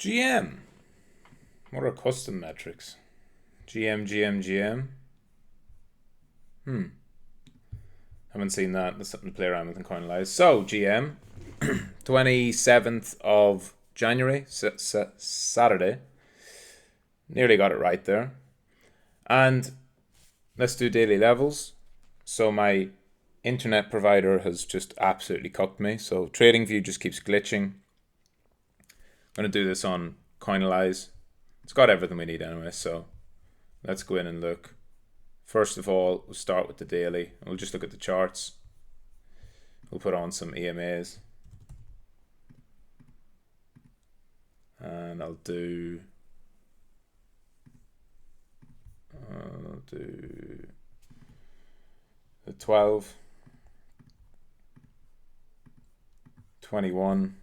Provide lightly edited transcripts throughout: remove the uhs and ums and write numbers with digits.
GM. What are custom metrics? GM. Haven't seen that. There's something to play around with and CoinAlyze. So, GM, 27th of January, Saturday. Nearly got it right there. And let's do daily levels. So my internet provider has just absolutely cucked me. So TradingView just keeps glitching. I'm going to do this on CoinAlyze. It's got everything we need anyway, so let's go in and look. First of all, we'll start with the daily. We'll just look at the charts. We'll put on some EMAs. And I'll do the 12, 21,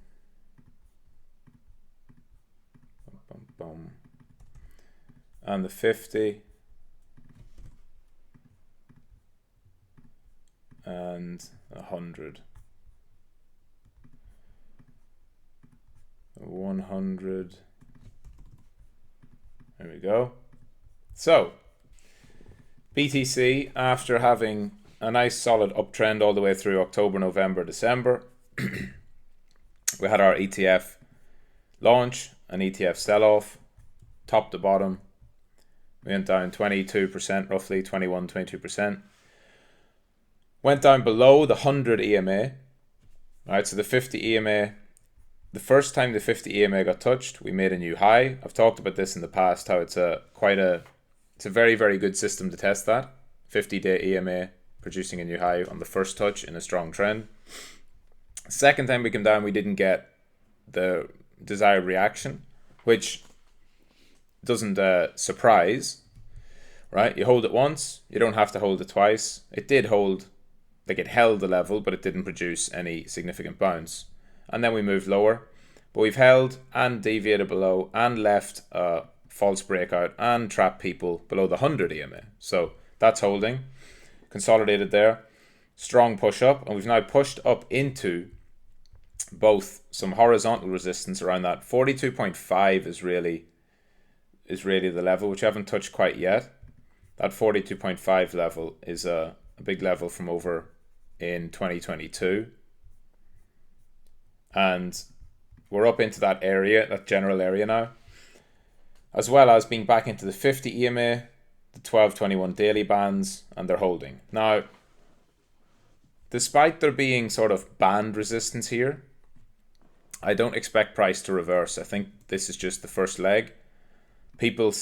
and the 50, and 100, 100. There we go. So BTC, after having a nice solid uptrend all the way through October, November, December, we had our ETF launch, an ETF sell-off, top to bottom. We went down 22%, roughly 21, 22%. Went down below the 100 EMA. All right, so the 50 EMA, the first time the 50 EMA got touched, we made a new high. I've talked about this in the past, how it's a very, very good system to test that. 50-day EMA producing a new high on the first touch in a strong trend. Second time we came down, we didn't get the desired reaction, which doesn't surprise, right? You hold it once, you don't have to hold it twice. It did hold, like it held the level, but it didn't produce any significant bounce. And then we moved lower, but we've held and deviated below and left a false breakout and trapped people below the 100 EMA. So that's holding, consolidated there, strong push up, and we've now pushed up into both some horizontal resistance around that 42.5 is really the level, which I haven't touched quite yet. That 42.5 level is a big level from over in 2022. And we're up into that area, that general area now, as well as being back into the 50 EMA, the 12-21 daily bands, and they're holding. Now, despite there being sort of band resistance here, I don't expect price to reverse. I think this is just the first leg. People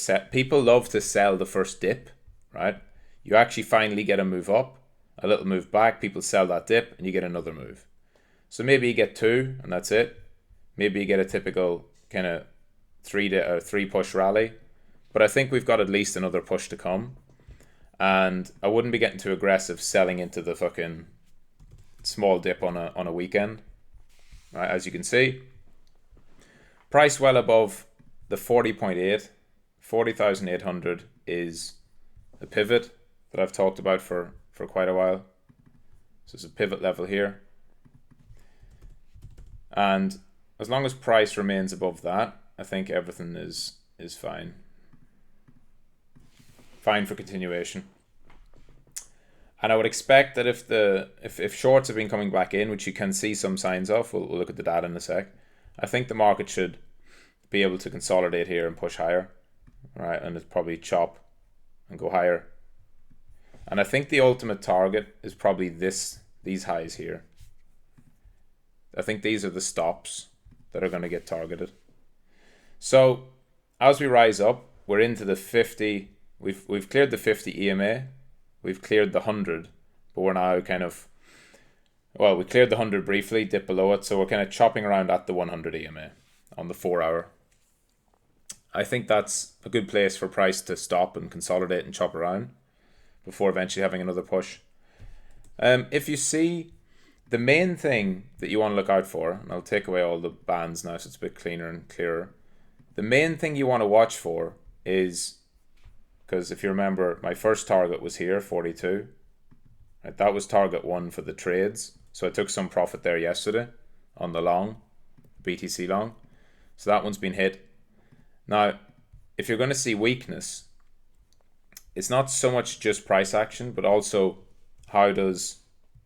love to sell the first dip, right? You actually finally get a move up, a little move back, people sell that dip, and you get another move. So maybe you get two, and that's it. Maybe you get a typical kind of three push rally. But I think we've got at least another push to come. And I wouldn't be getting too aggressive selling into the fucking small dip on a weekend. Right, as you can see, price well above the 40.8, 40,800 is a pivot that I've talked about for quite a while. So it's a pivot level here. And as long as price remains above that, I think everything is fine. Fine for continuation. And I would expect that if shorts have been coming back in, which you can see some signs of, we'll look at the data in a sec, I think the market should be able to consolidate here and push higher, right? And it's probably chop and go higher. And I think the ultimate target is probably these highs here. I think these are the stops that are going to get targeted. So as we rise up, we're into the 50. We've cleared the 50 EMA. We've cleared the 100, but we're now we cleared the 100 briefly, dipped below it, so we're kind of chopping around at the 100 EMA on the 4 hour. I think that's a good place for price to stop and consolidate and chop around before eventually having another push. If you see, the main thing that you want to look out for, and I'll take away all the bands now so it's a bit cleaner and clearer. The main thing you want to watch for is, because if you remember, my first target was here, 42. Right, that was target one for the trades. So I took some profit there yesterday on the long, BTC long. So that one's been hit. Now, if you're going to see weakness, it's not so much just price action, but also how does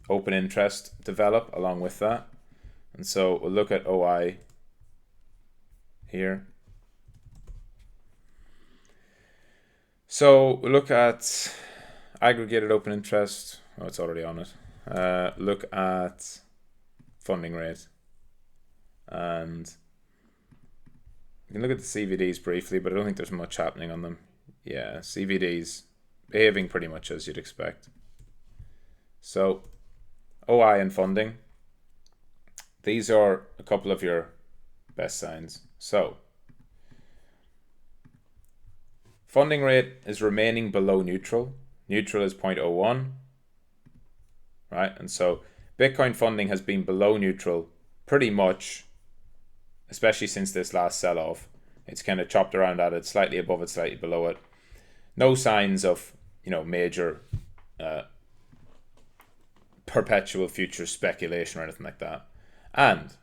open interest develop along with that. And so we'll look at OI here. So we'll look at aggregated open interest. Oh, it's already on it. Look at funding rate. And you can look at the CVDs briefly, but I don't think there's much happening on them. Yeah, CVDs behaving pretty much as you'd expect. So OI and funding. These are a couple of your best signs. So funding rate is remaining below neutral. Neutral is 0.01, right? And so Bitcoin funding has been below neutral pretty much, especially since this last sell-off. It's kind of chopped around at it, slightly above it, slightly below it. No signs of, major perpetual future speculation or anything like that. And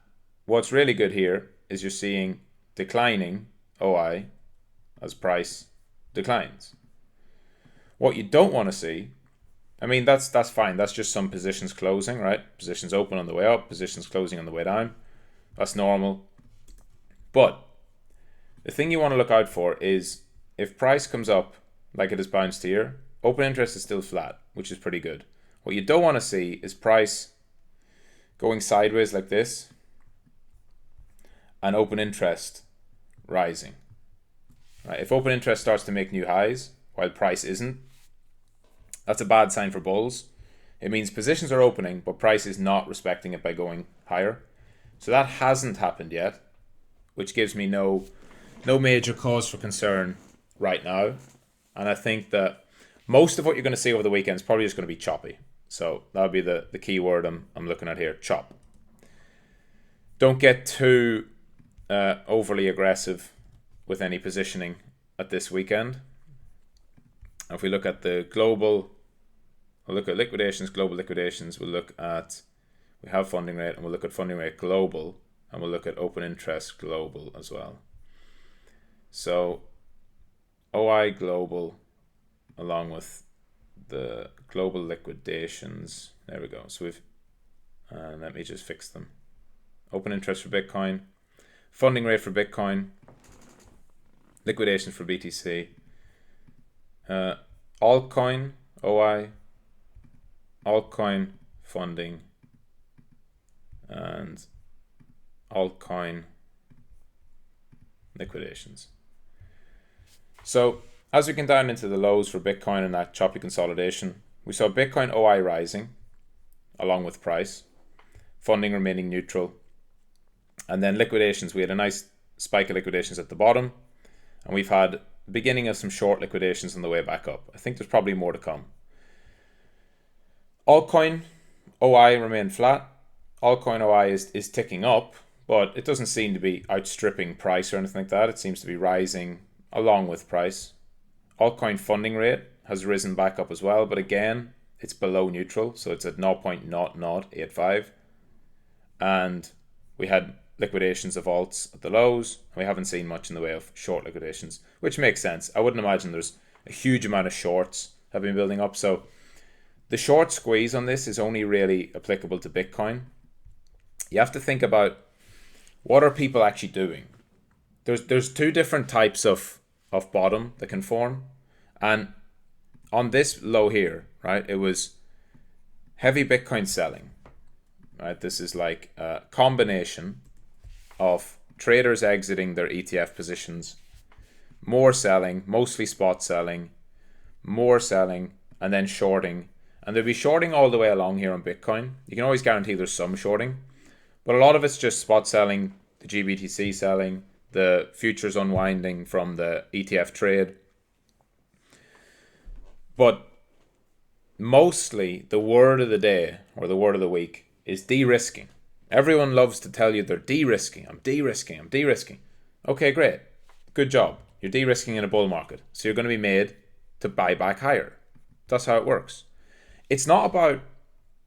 what's really good here is you're seeing declining OI as price declines. What you don't want to see, that's fine. That's just some positions closing, right? Positions open on the way up, positions closing on the way down. That's normal. But the thing you want to look out for is if price comes up like it has bounced here, open interest is still flat, which is pretty good. What you don't want to see is price going sideways like this and open interest rising. Right? If open interest starts to make new highs while price isn't, that's a bad sign for bulls. It means positions are opening, but price is not respecting it by going higher. So that hasn't happened yet, which gives me no major cause for concern right now. And I think that most of what you're going to see over the weekend is probably just going to be choppy. So that'll be the key word I'm looking at here, chop. Don't get too overly aggressive with any positioning at this weekend. If we look at the global, we'll look at liquidations, global liquidations, we have funding rate, and we'll look at funding rate global, and we'll look at open interest global as well. So OI global along with the global liquidations. There we go. So let me just fix them. Open interest for Bitcoin, funding rate for Bitcoin, liquidations for BTC, altcoin, OI, altcoin funding, and altcoin liquidations. So as we come down into the lows for Bitcoin and that choppy consolidation, we saw Bitcoin OI rising along with price, funding remaining neutral, and then liquidations. We had a nice spike of liquidations at the bottom, and we've had the beginning of some short liquidations on the way back up. I think there's probably more to come. Altcoin OI remained flat. Altcoin OI is ticking up, but it doesn't seem to be outstripping price or anything like that. It seems to be rising along with price. Altcoin funding rate has risen back up as well, but again, it's below neutral, so it's at 0.0085. And we had liquidations of alts at the lows. We haven't seen much in the way of short liquidations, which makes sense. I wouldn't imagine there's a huge amount of shorts have been building up. So the short squeeze on this is only really applicable to Bitcoin. You have to think about what are people actually doing. There's two different types of bottom that can form. And on this low here, right, it was heavy Bitcoin selling. Right, this is like a combination of traders exiting their ETF positions, more selling, mostly spot selling, more selling, and then shorting. And there'll be shorting all the way along here on Bitcoin. You can always guarantee there's some shorting, but a lot of it's just spot selling, the GBTC selling, the futures unwinding from the ETF trade. But mostly the word of the day or the word of the week is de-risking. Everyone loves to tell you they're de-risking. I'm de-risking. Okay, great. Good job. You're de-risking in a bull market. So you're going to be made to buy back higher. That's how it works. It's not about,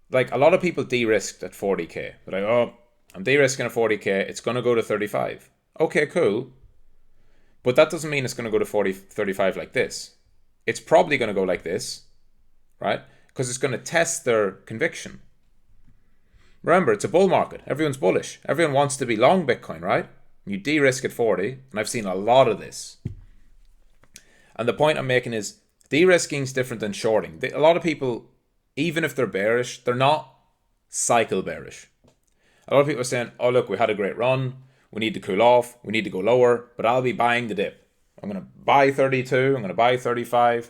like, a lot of people de-risked at 40k. They're like, oh, I'm de-risking at 40k. It's going to go to 35. Okay, cool. But that doesn't mean it's going to go to 40, 35 like this. It's probably going to go like this, right? Because it's going to test their conviction. Remember, it's a bull market. Everyone's bullish. Everyone wants to be long Bitcoin, right? You de-risk at 40, and I've seen a lot of this. And the point I'm making is de-risking is different than shorting. A lot of people, even if they're bearish, they're not cycle bearish. A lot of people are saying, oh, look, we had a great run. We need to cool off. We need to go lower, but I'll be buying the dip. I'm going to buy 32. I'm going to buy 35.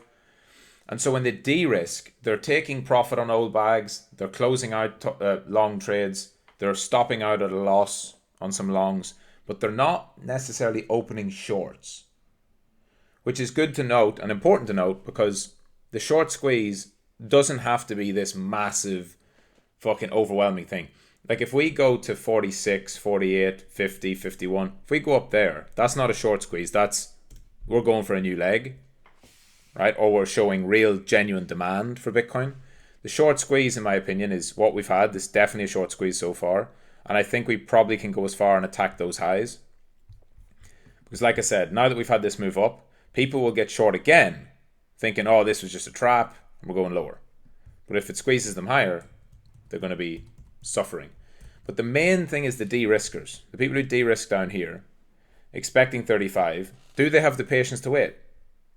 And so when they de-risk, they're taking profit on old bags. They're closing out long trades. They're stopping out at a loss on some longs, but they're not necessarily opening shorts, which is good to note and important to note, because the short squeeze doesn't have to be this massive fucking overwhelming thing. Like if we go to 46, 48, 50, 51, if we go up there, that's not a short squeeze. We're going for a new leg, right? Or we're showing real genuine demand for Bitcoin. The short squeeze, in my opinion, is what we've had. This is definitely a short squeeze so far. And I think we probably can go as far and attack those highs. Because like I said, now that we've had this move up, people will get short again, thinking, oh, this was just a trap, and we're going lower. But if it squeezes them higher, they're going to be suffering. But the main thing is the de-riskers, the people who de-risk down here, expecting 35. Do they have the patience to wait?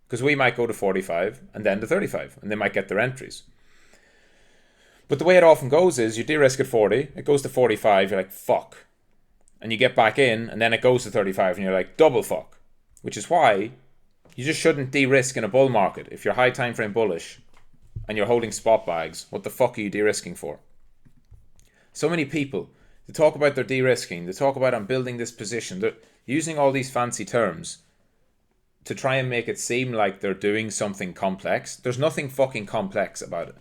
Because we might go to 45 and then to 35, and they might get their entries. But the way it often goes is you de-risk at 40, it goes to 45, you're like, fuck. And you get back in, and then it goes to 35, and you're like, double fuck. Which is why you just shouldn't de-risk in a bull market. If you're high time frame bullish and you're holding spot bags, what the fuck are you de-risking for? So many people, they talk about their de-risking, they talk about I'm building this position. They're using all these fancy terms to try and make it seem like they're doing something complex. There's nothing fucking complex about it.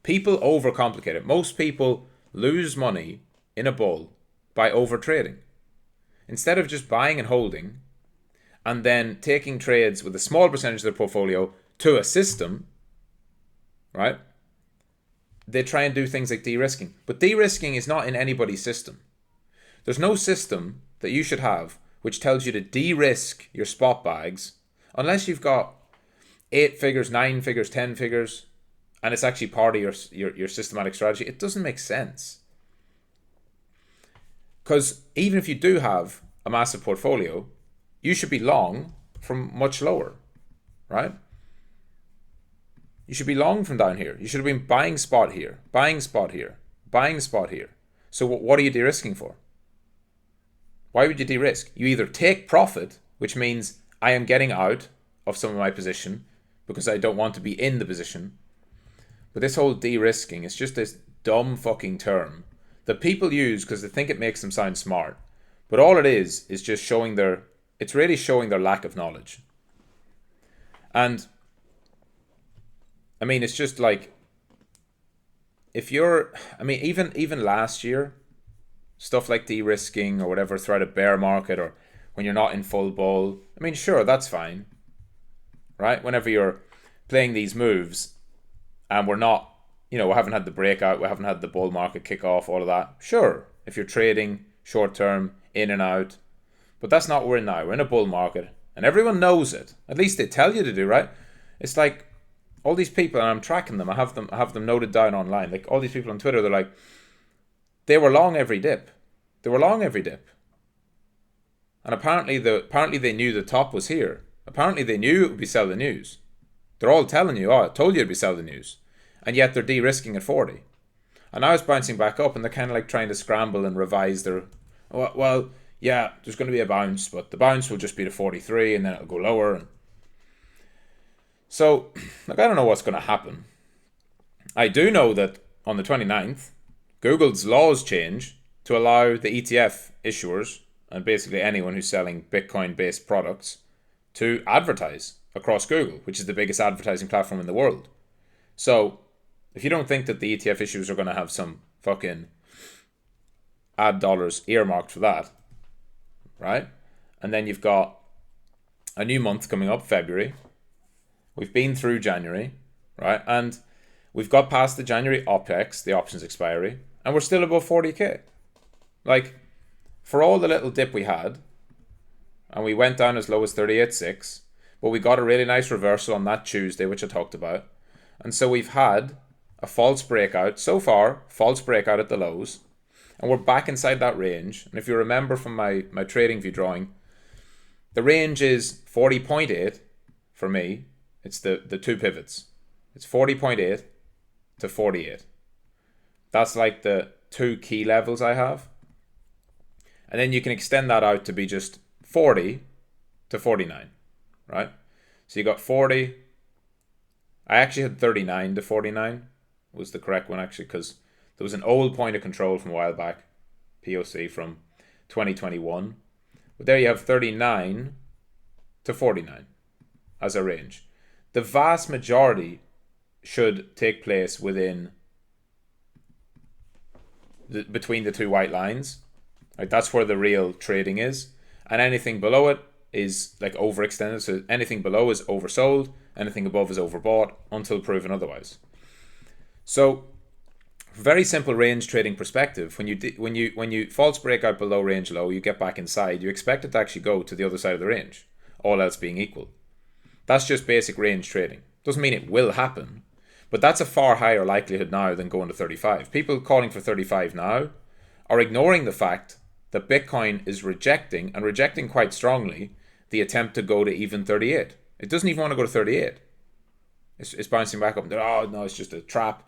People overcomplicate it. Most people lose money in a bull by over trading. Instead of just buying and holding and then taking trades with a small percentage of their portfolio to a system, right? They try and do things like de-risking. But de-risking is not in anybody's system. There's no system that you should have which tells you to de-risk your spot bags unless you've got 8 figures, 9 figures, 10 figures, and it's actually part of your systematic strategy. It doesn't make sense. Because even if you do have a massive portfolio, you should be long from much lower, right? You should be long from down here. You should have been buying spot here, buying spot here, buying spot here. So what are you de-risking for? Why would you de-risk? You either take profit, which means I am getting out of some of my position because I don't want to be in the position. But this whole de-risking is just this dumb fucking term that people use because they think it makes them sound smart. But all it is just showing it's really showing their lack of knowledge. And I mean, it's just like, even last year, stuff like de-risking or whatever throughout a bear market or when you're not in full bull, I mean, sure, that's fine, right? Whenever you're playing these moves and we haven't had the breakout, we haven't had the bull market kick off, all of that, sure, if you're trading short term, in and out, but that's not what we're in now. We're in a bull market and everyone knows it. At least they tell you to do, right? It's like all these people, and I'm tracking them, I have them noted down online, like all these people on Twitter, they're like, they were long every dip. They were long every dip. And apparently they knew the top was here. Apparently they knew it would be sell the news. They're all telling you, oh, I told you it'd be sell the news. And yet they're de-risking at 40. And now it's bouncing back up and they're kind of like trying to scramble and revise their, well, yeah, there's going to be a bounce, but the bounce will just be to 43 and then it'll go lower. And so, like, I don't know what's going to happen. I do know that on the 29th, Google's laws change to allow the ETF issuers and basically anyone who's selling Bitcoin-based products to advertise across Google, which is the biggest advertising platform in the world. So if you don't think that the ETF issuers are going to have some fucking ad dollars earmarked for that, right? And then you've got a new month coming up, February. We've been through January, right? And we've got past the January OPEX, the options expiry, and we're still above 40k. Like, for all the little dip we had, and we went down as low as 38.6, but we got a really nice reversal on that Tuesday, which I talked about. And so we've had a false breakout so far, false breakout at the lows, and we're back inside that range. And if you remember from my trading view drawing, the range is 40.8 for me. It's the two pivots. It's 40.8 to 48. That's like the two key levels I have. And then you can extend that out to be just 40 to 49, right? So you got 40. I actually had 39 to 49 was the correct one, actually, because there was an old point of control from a while back, POC from 2021. But there you have 39 to 49 as a range. The vast majority should take place within between the two white lines. Right, that's where the real trading is. And anything below it is like overextended. So anything below is oversold, anything above is overbought until proven otherwise. So, very simple range trading perspective. When you false break out below range low, you get back inside. You expect it to actually go to the other side of the range, all else being equal. That's just basic range trading. Doesn't mean it will happen, but that's a far higher likelihood now than going to 35. People calling for 35 now are ignoring the fact that Bitcoin is rejecting quite strongly the attempt to go to even 38. It doesn't even want to go to 38. It's bouncing back up. Oh no, it's just a trap.